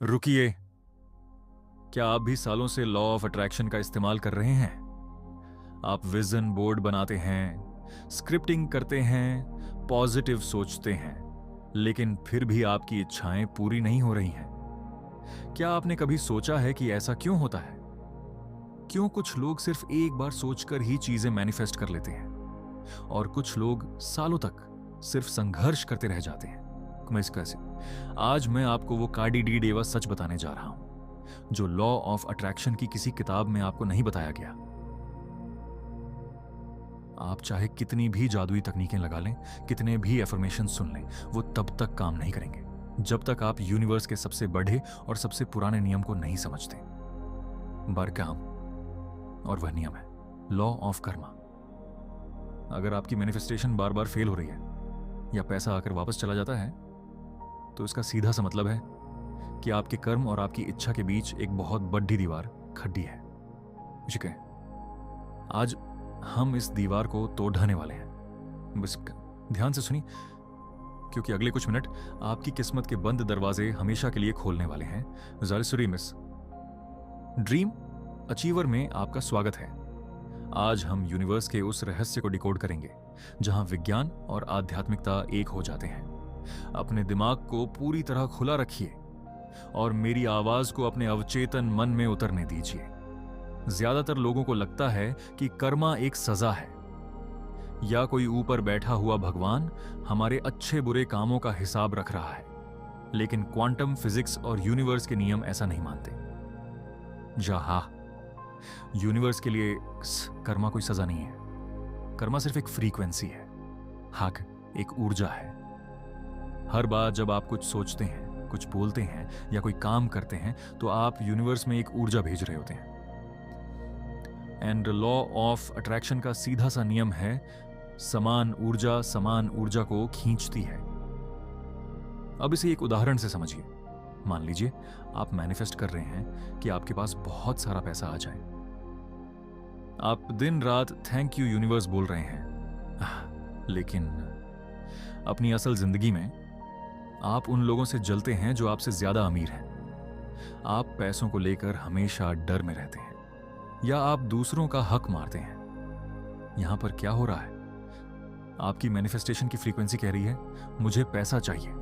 रुकिए। क्या आप भी सालों से लॉ ऑफ अट्रैक्शन का इस्तेमाल कर रहे हैं? आप विजन बोर्ड बनाते हैं, स्क्रिप्टिंग करते हैं, पॉजिटिव सोचते हैं, लेकिन फिर भी आपकी इच्छाएं पूरी नहीं हो रही हैं। क्या आपने कभी सोचा है कि ऐसा क्यों होता है? क्यों कुछ लोग सिर्फ एक बार सोचकर ही चीजें मैनिफेस्ट कर लेते हैं और कुछ लोग सालों तक सिर्फ संघर्ष करते रह जाते हैं? कैसे? आज मैं आपको वो कार्डी डेवा सच बताने जा रहा हूं जो लॉ ऑफ अट्रैक्शन की किसी किताब में आपको नहीं बताया गया। आप चाहे कितनी भी जादुई तकनीकें लगा लें, कितने भी एफर्मेशन सुन लें, वो तब तक काम नहीं करेंगे जब तक आप यूनिवर्स के सबसे बड़े और सबसे पुराने नियम को नहीं समझते। बरकाम, और वह नियम है लॉ ऑफ कर्मा। अगर आपकी मैनिफेस्टेशन बार बार फेल हो रही है या पैसा आकर वापस चला जाता है, तो इसका सीधा सा मतलब है कि आपके कर्म और आपकी इच्छा के बीच एक बहुत बड़ी दीवार खड़ी है। ठीक है, आज हम इस दीवार को तोड़ ढाने वाले हैं। बस ध्यान से सुनिए, क्योंकि अगले कुछ मिनट आपकी किस्मत के बंद दरवाजे हमेशा के लिए खोलने वाले हैं। जालिसुरी मिस ड्रीम अचीवर में आपका स्वागत है। आज हम यूनिवर्स के उस रहस्य को डिकोड करेंगे जहां विज्ञान और आध्यात्मिकता एक हो जाते हैं। अपने दिमाग को पूरी तरह खुला रखिए और मेरी आवाज को अपने अवचेतन मन में उतरने दीजिए। ज्यादातर लोगों को लगता है कि कर्मा एक सजा है या कोई ऊपर बैठा हुआ भगवान हमारे अच्छे बुरे कामों का हिसाब रख रहा है, लेकिन क्वांटम फिजिक्स और यूनिवर्स के नियम ऐसा नहीं मानते। जहां यूनिवर्स के लिए कर्मा कोई सजा नहीं है। कर्मा सिर्फ एक फ्रीक्वेंसी है, हक एक ऊर्जा है। हर बार जब आप कुछ सोचते हैं, कुछ बोलते हैं या कोई काम करते हैं, तो आप यूनिवर्स में एक ऊर्जा भेज रहे होते हैं। एंड लॉ ऑफ अट्रैक्शन का सीधा सा नियम है समान ऊर्जा को खींचती है। अब इसे एक उदाहरण से समझिए। मान लीजिए आप मैनिफेस्ट कर रहे हैं कि आपके पास बहुत सारा पैसा आ जाए। आप दिन रात थैंक यू यूनिवर्स बोल रहे हैं, लेकिन अपनी असल जिंदगी में आप उन लोगों से जलते हैं जो आपसे ज्यादा अमीर हैं। आप पैसों को लेकर हमेशा डर में रहते हैं या आप दूसरों का हक मारते हैं। यहां पर क्या हो रहा है? आपकी मैनिफेस्टेशन की फ्रीक्वेंसी कह रही है मुझे पैसा चाहिए,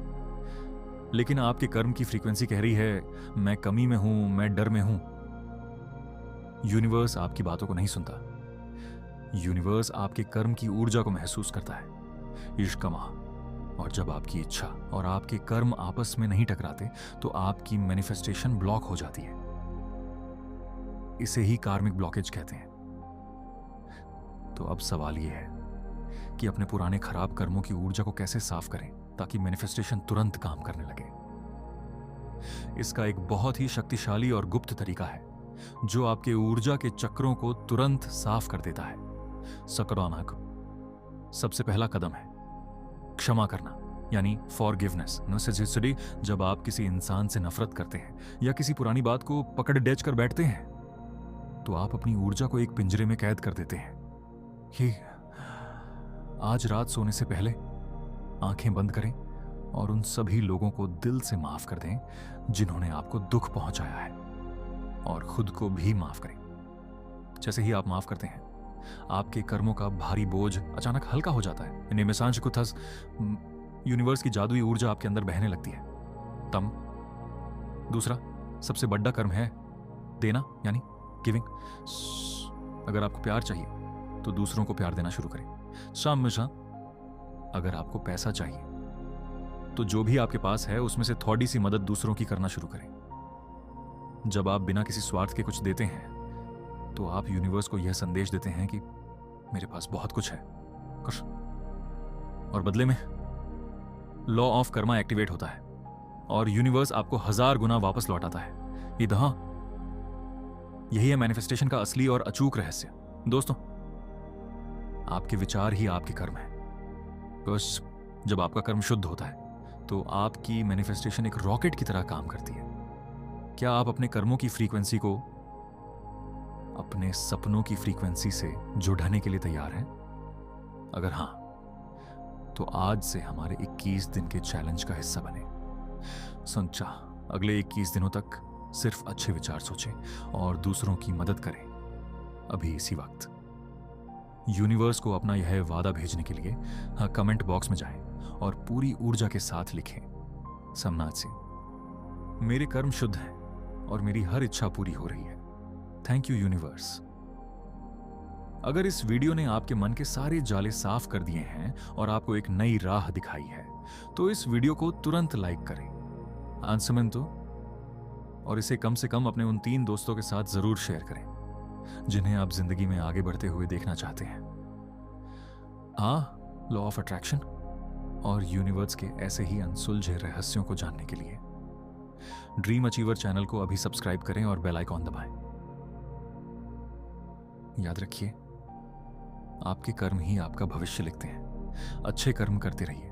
लेकिन आपके कर्म की फ्रीक्वेंसी कह रही है मैं कमी में हूं, मैं डर में हूं। यूनिवर्स आपकी बातों को नहीं सुनता। यूनिवर्स आपके कर्म की ऊर्जा को महसूस करता है, इश्कमा। और जब आपकी इच्छा और आपके कर्म आपस में नहीं टकराते, तो आपकी मैनिफेस्टेशन ब्लॉक हो जाती है। इसे ही कार्मिक ब्लॉकेज कहते हैं। तो अब सवाल यह है कि अपने पुराने खराब कर्मों की ऊर्जा को कैसे साफ करें ताकि मैनिफेस्टेशन तुरंत काम करने लगे। इसका एक बहुत ही शक्तिशाली और गुप्त तरीका है जो आपके ऊर्जा के चक्रों को तुरंत साफ कर देता है। सकारात्मक सबसे पहला कदम है क्षमा करना, यानी फॉरगिवनेस। नेसेसिटी। जब आप किसी इंसान से नफरत करते हैं या किसी पुरानी बात को पकड़ डेच कर बैठते हैं, तो आप अपनी ऊर्जा को एक पिंजरे में कैद कर देते हैं। कि आज रात सोने से पहले आंखें बंद करें और उन सभी लोगों को दिल से माफ कर दें जिन्होंने आपको दुख पहुंचाया है, और खुद को भी माफ करें। जैसे ही आप माफ करते हैं, आपके कर्मों का भारी बोझ अचानक हल्का हो जाता है। निमेसांश कुथस, यूनिवर्स की जादुई ऊर्जा आपके अंदर बहने लगती है। तम दूसरा सबसे बड़ा कर्म है देना, यानी गिविंग। अगर आपको प्यार चाहिए तो दूसरों को प्यार देना शुरू करें। शामिशा, अगर आपको पैसा चाहिए तो जो भी आपके पास है उसमें से थोड़ी सी मदद दूसरों की करना शुरू करें। जब आप बिना किसी स्वार्थ के कुछ देते हैं, तो आप यूनिवर्स को यह संदेश देते हैं कि मेरे पास बहुत कुछ है, कुछ, और बदले में लॉ ऑफ कर्मा एक्टिवेट होता है और यूनिवर्स आपको 1000 गुना वापस लौटाता है। यही है मैनिफेस्टेशन का असली और अचूक रहस्य। दोस्तों, आपके विचार ही आपके कर्म है। बस जब आपका कर्म शुद्ध होता है, तो आपकी मैनिफेस्टेशन एक रॉकेट की तरह काम करती है। क्या आप अपने कर्मों की फ्रीक्वेंसी को अपने सपनों की फ्रीक्वेंसी से जुड़ाने के लिए तैयार हैं? अगर हां, तो आज से हमारे 21 दिन के चैलेंज का हिस्सा बने। संचा अगले 21 दिनों तक सिर्फ अच्छे विचार सोचें और दूसरों की मदद करें, अभी इसी वक्त। यूनिवर्स को अपना यह वादा भेजने के लिए कमेंट बॉक्स में जाएं और पूरी ऊर्जा के साथ लिखें, समनाथ सिंह, मेरे कर्म शुद्ध हैं और मेरी हर इच्छा पूरी हो रही है। Thank you universe. अगर इस वीडियो ने आपके मन के सारे जाले साफ कर दिए हैं और आपको एक नई राह दिखाई है, तो इस वीडियो को तुरंत लाइक करें, आंसमन तो, और इसे कम से कम अपने उन 3 दोस्तों के साथ जरूर शेयर करें जिन्हें आप जिंदगी में आगे बढ़ते हुए देखना चाहते हैं। लॉ ऑफ अट्रैक्शन और यूनिवर्स के ऐसे ही अनसुलझे रहस्यों को जानने के लिए ड्रीम अचीवर चैनल को अभी सब्सक्राइब करें और बेल आइकॉन दबाएं। याद रखिए, आपके कर्म ही आपका भविष्य लिखते हैं। अच्छे कर्म करते रहिए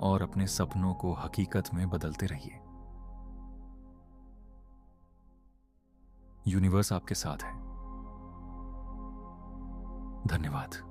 और अपने सपनों को हकीकत में बदलते रहिए। यूनिवर्स आपके साथ है। धन्यवाद।